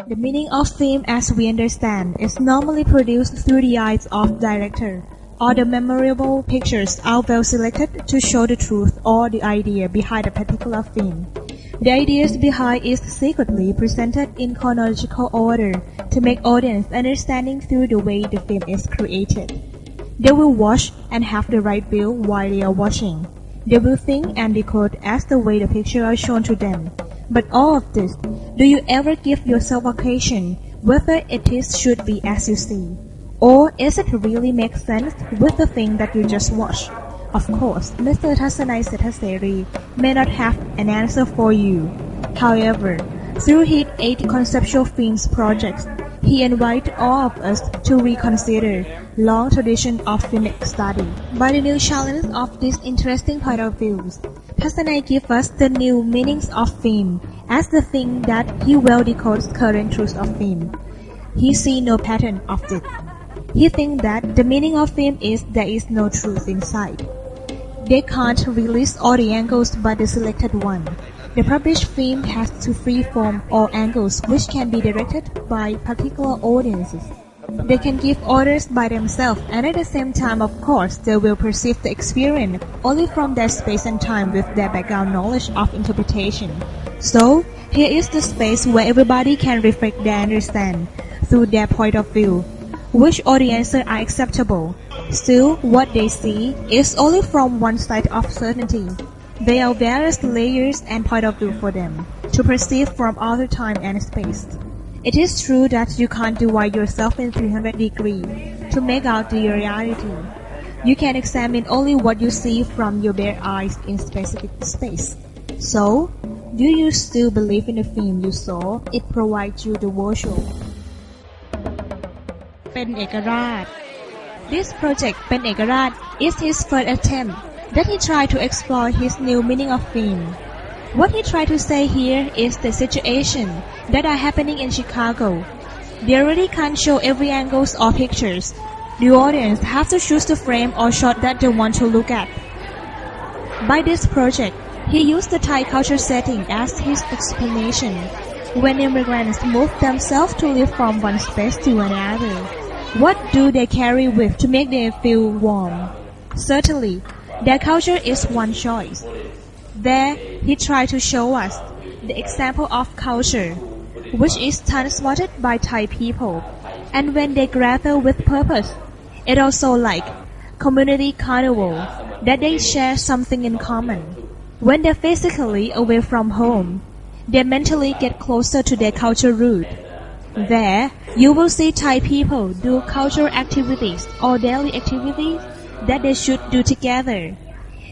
The meaning of film as we understand is normally produced through the eyes of director, or the memorable pictures are well selected to show the truth or the idea behind a particular film. The ideas behind is secretly presented in chronological order to make audience understanding through the way the film is created. They will watch and have the right view while they are watching. They will think and decode as the way the pictures are shown to them. But all of this, do you ever give yourself a question whether should be as you see? Or is it really make sense with the thing that you just watched? Of course, Mr. Thasnai Sethaseree may not have an answer for you. However, through his 8 conceptual films projects, he invites all of us to reconsider long tradition of filmic study. By the new challenge of these interesting point of views, Thasnai gives us the new meanings of film as the thing that he well decodes current truths of film. He sees no pattern of it. He thinks that the meaning of film is there is no truth inside. They can't release all the angles but the selected one. The published film has to freeform all angles which can be directed by particular audiences. They can give orders by themselves, and at the same time, of course, they will perceive the experience only from their space and time with their background knowledge of interpretation. So, here is the space where everybody can reflect their understand through their point of view, which audiences are acceptable. Still, what they see is only from one side of certainty. There are various layers and point of view for them to perceive from other time and space. It is true that you can't divide yourself in 300 degrees to make out the reality. You can examine only what you see from your bare eyes in specific space. So, do you still believe in the film you saw? It provides you the visual. เป็นเอกราช This project เป็นเอกราช is his first attempt that he tried to explore his new meaning of film. What he tried to say here is the situation that are happening in Chicago. They really can't show every angles or pictures. The audience have to choose the frame or shot that they want to look at. By this project, he used the Thai culture setting as his explanation. When immigrants move themselves to live from one space to another, what do they carry with to make them feel warm? Certainly, their culture is one choice. There, he tried to show us the example of culture, which is transmitted by Thai people, and when they gather with purpose, it also like community carnival, that they share something in common. When they're physically away from home, they mentally get closer to their culture root. There, you will see Thai people do cultural activities or daily activities that they should do together.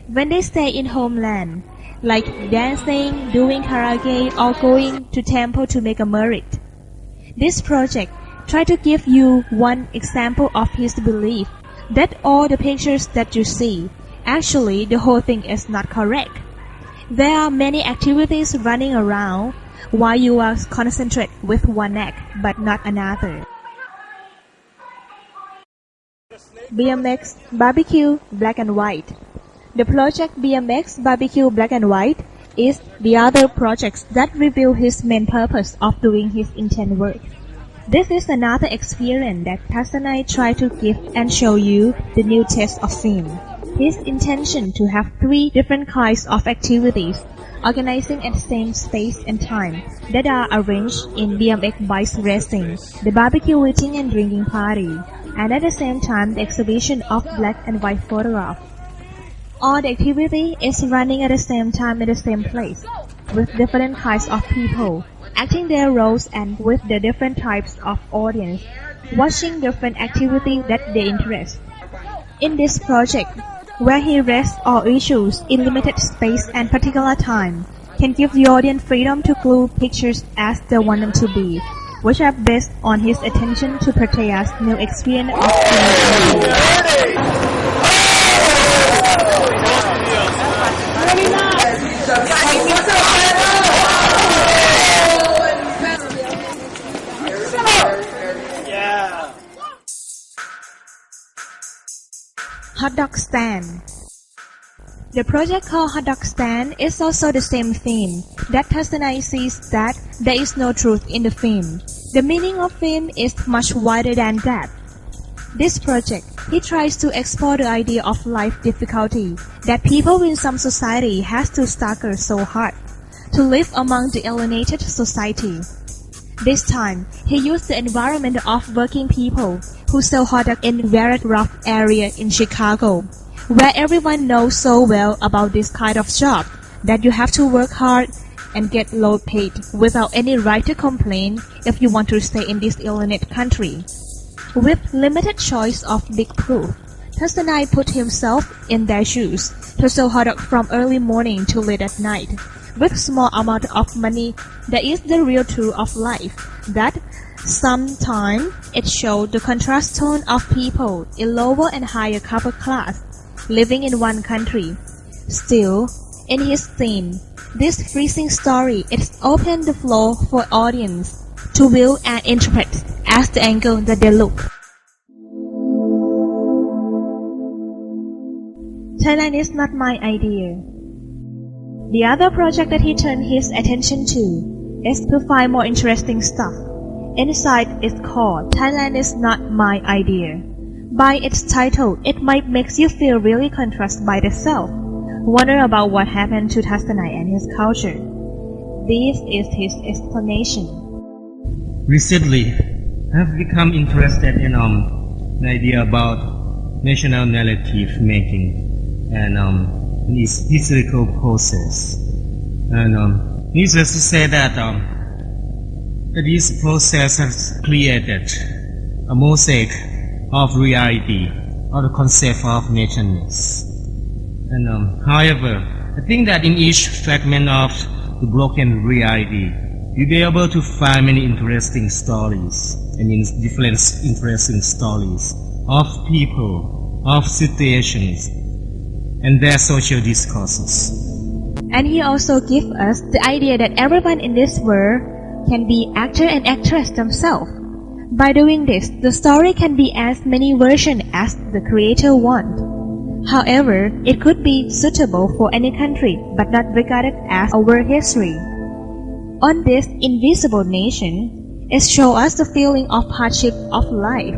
When they stay in homeland, like dancing, doing karaoke, or going to temple to make a merit. This project tries to give you one example of his belief that all the pictures that you see, actually the whole thing is not correct. There are many activities running around while you are concentrated with one act but not another. BMX Barbecue Black and White. The project BMX Barbecue Black and White is the other project that reveal his main purpose of doing his intent work. This is another experience that Thasnai tried to give and show you the new taste of film. His intention to have 3 different kinds of activities organizing at the same space and time that are arranged in BMX bike racing, the barbecue eating and drinking party, and at the same time the exhibition of black and white photographs. All the activity is running at the same time in the same place, with different kinds of people, acting their roles and with the different types of audience, watching different activities that they interest. In this project, where he rests all issues in limited space and particular time, can give the audience freedom to glue pictures as they want them to be, which are based on his attention to portray us new experience of film. Hot dog stand. The project called Hot Dog Stand is also the same theme, that Thasnai sees that there is no truth in the film. The meaning of film is much wider than that. This project, he tries to explore the idea of life difficulty, that people in some society has to struggle so hard to live among the alienated society. This time, he used the environment of working people who sell hot dogs in very rough area in Chicago, where everyone knows so well about this kind of job that you have to work hard and get low paid without any right to complain if you want to stay in this alienated country. With limited choice of big proof, Thasnai put himself in their shoes to sell hot dogs from early morning to late at night. With small amount of money, that is the real truth of life, that sometimes it showed the contrast tone of people in lower and higher upper class living in one country. Still, in his theme, this freezing story is open the floor for audience to view and interpret as the angle that they look. Thailand is not my idea. The other project that he turned his attention to is to find more interesting stuff. Inside is called Thailand is not my idea. By its title, it might make you feel really contrasted by the self. Wonder about what happened to Thasnai and his culture. This is his explanation. Recently, I have become interested in the idea about national narrative making and its historical process. And needless to say that this process has created a mosaic of reality, or the concept of nationness. And however, I think that in each fragment of the broken reality, you'll be able to find many interesting stories, different interesting stories of people, of situations, and their social discourses. And he also gives us the idea that everyone in this world can be actor and actress themselves. By doing this, the story can be as many versions as the creator wants. However, it could be suitable for any country, but not regarded as our history. On this invisible nation, it shows us the feeling of hardship of life,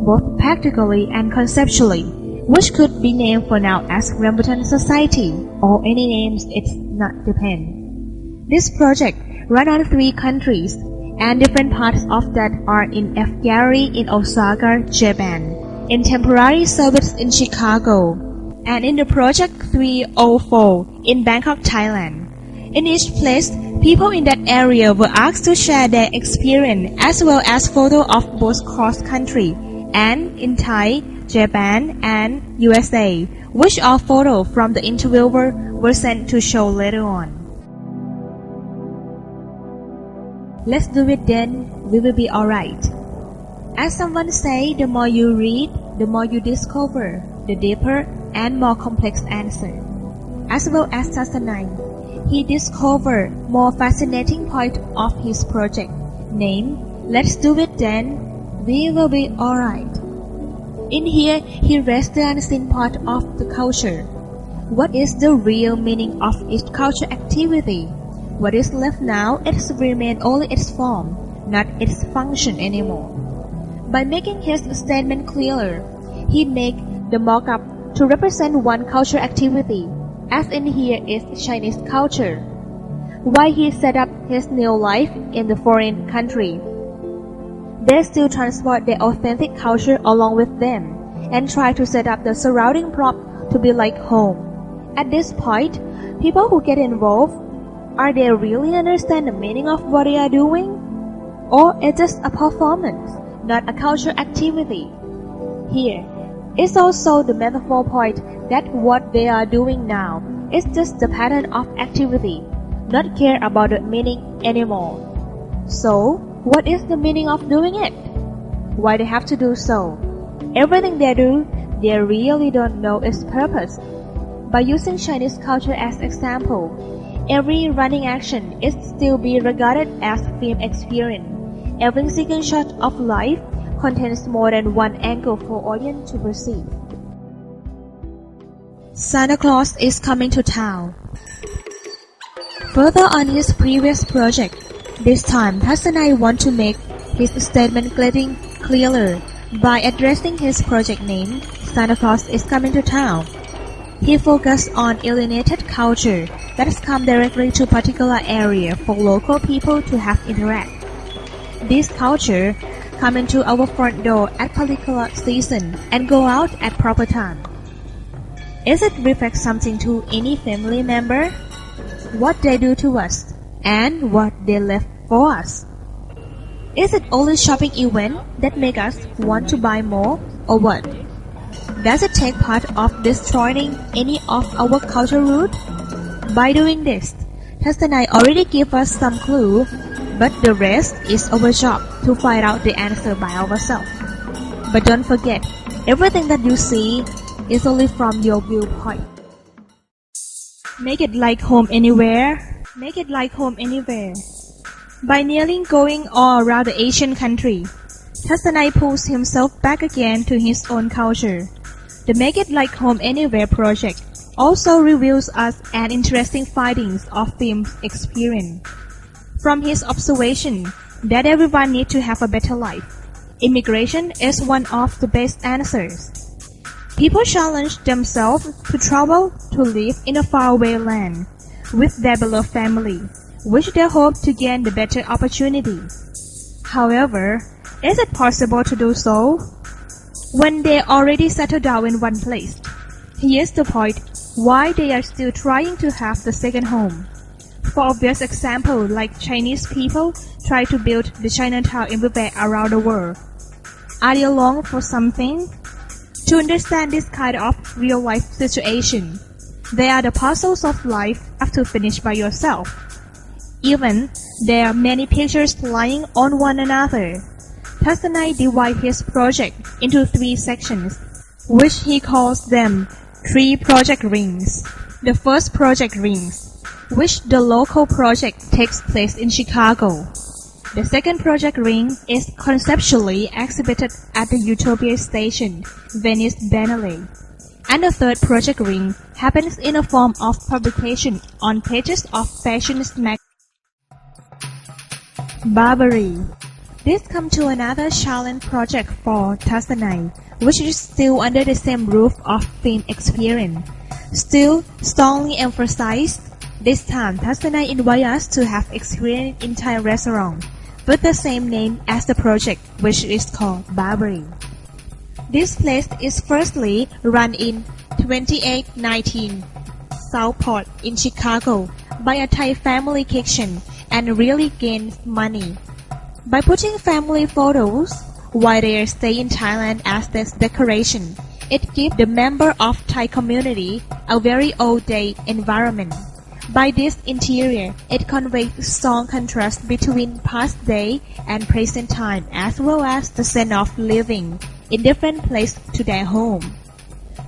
both practically and conceptually, which could be named for now as Rambutan Society, or any names it's not depend. This project run on 3 countries, and different parts of that are in F. Gary in Osaka, Japan, in temporary service in Chicago, and in the project 304 in Bangkok, Thailand. In each place, people in that area were asked to share their experience as well as photos of both cross-country and in Thai, Japan, and USA, which are photos from the interviewer were sent to show later on. Let's do it then, we will be alright. As someone say, the more you read, the more you discover the deeper and more complex answer. As well as Thasnai, he discovered more fascinating point of his project, named Let's Do It Then, We Will Be Alright. In here, he raised the unseen part of the culture. What is the real meaning of each culture activity? What is left now, it remains only its form, not its function anymore. By making his statement clearer, he made the mock-up to represent one culture activity, as in here is Chinese culture. Why he set up his new life in the foreign country? They still transport their authentic culture along with them, and try to set up the surrounding prop to be like home. At this point, people who get involved, are they really understand the meaning of what they are doing? Or it's just a performance, not a culture activity? Here, it's also the metaphor point that what they are doing now is just the pattern of activity, not care about the meaning anymore. So, what is the meaning of doing it? Why they have to do so? Everything they do, they really don't know its purpose. By using Chinese culture as example, every running action is still be regarded as film experience. Every single shot of life contains more than one angle for audience to perceive. Santa Claus is coming to town. Further on his previous project, this time Thasnai wants to make his statement getting clearer by addressing his project name, Santa Claus is coming to town. He focused on alienated culture that has come directly to a particular area for local people to have interact. This culture come into our front door at particular season and go out at proper time. Is it reflect something to any family member? What they do to us and what they left for us? Is it only shopping event that make us want to buy more or what? Does it take part of destroying any of our culture root? By doing this, Thasnai already gave us some clue, but the rest is our job to find out the answer by ourselves. But don't forget, everything that you see is only from your viewpoint. Make it like home anywhere. Make it like home anywhere. By nearly going all around the Asian country, Thasnai pulls himself back again to his own culture. The Make It Like Home Anywhere project also reveals us an interesting findings of film's experience. From his observation that everyone needs to have a better life, immigration is one of the best answers. People challenge themselves to travel to live in a faraway land with their beloved family, which they hope to gain the better opportunity. However, is it possible to do so when they already settled down in one place? Here's the point why they are still trying to have the second home. For obvious example, like Chinese people try to build the Chinatown everywhere around the world. Are they long for something? To understand this kind of real-life situation, there are the puzzles of life have to finish by yourself. Even there are many pictures lying on one another. Thasnai divides his project into 3 sections, which he calls them 3 project rings. The first project rings, which the local project takes place in Chicago. The second project ring is conceptually exhibited at the Utopia Station, Venice Biennale. And the third project ring happens in a form of publication on pages of fashion magazine. Barbary. This comes to another challenge project for Thasnai, which is still under the same roof of film experience. Still strongly emphasized, this time Thasnai invites us to have experience in Thai restaurant with the same name as the project, which is called Barbary. This place is firstly run in 2819 Southport in Chicago by a Thai family kitchen and really gains money by putting family photos while they stay in Thailand as this decoration. It gives the member of Thai community a very old day environment. By this interior, it conveys strong contrast between past day and present time, as well as the sense of living in different places to their home.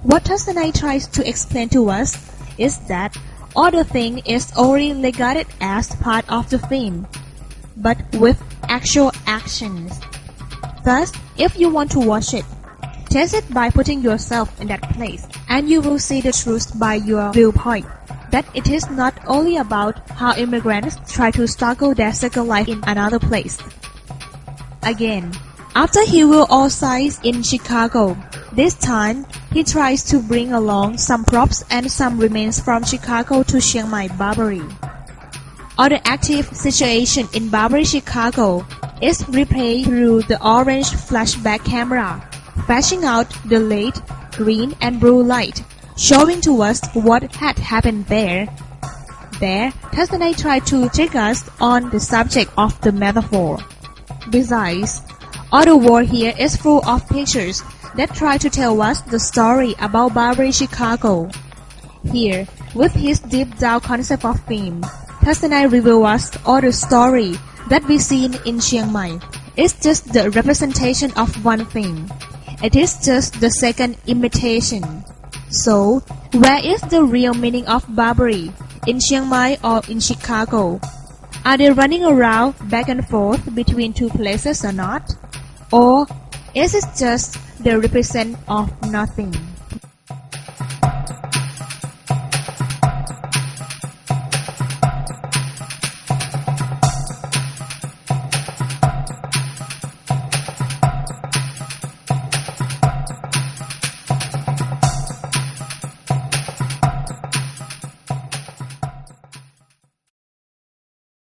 What Thasnai tries to explain to us is that all the thing is already regarded as part of the film, but with actual actions. Thus, if you want to watch it, test it by putting yourself in that place, and you will see the truth by your viewpoint. That it is not only about how immigrants try to struggle their second life in another place. Again, after he will all sides in Chicago, this time he tries to bring along some props and some remains from Chicago to Chiang Mai Barbary. All the active situation in Barbary Chicago is replayed through the orange flashback camera, flashing out the red, green and blue light, showing to us what had happened there. There, Thasnai tried to take us on the subject of the metaphor. Besides, all the world here is full of pictures that try to tell us the story about Barbary Chicago. Here, with his deep down concept of film, Thasnai reveals us all the story that we see in Chiang Mai. It's just the representation of one thing. It is just the second imitation. So, where is the real meaning of Barbary? In Chiang Mai or in Chicago? Are they running around back and forth between 2 places or not? Or is it just the represent of nothing?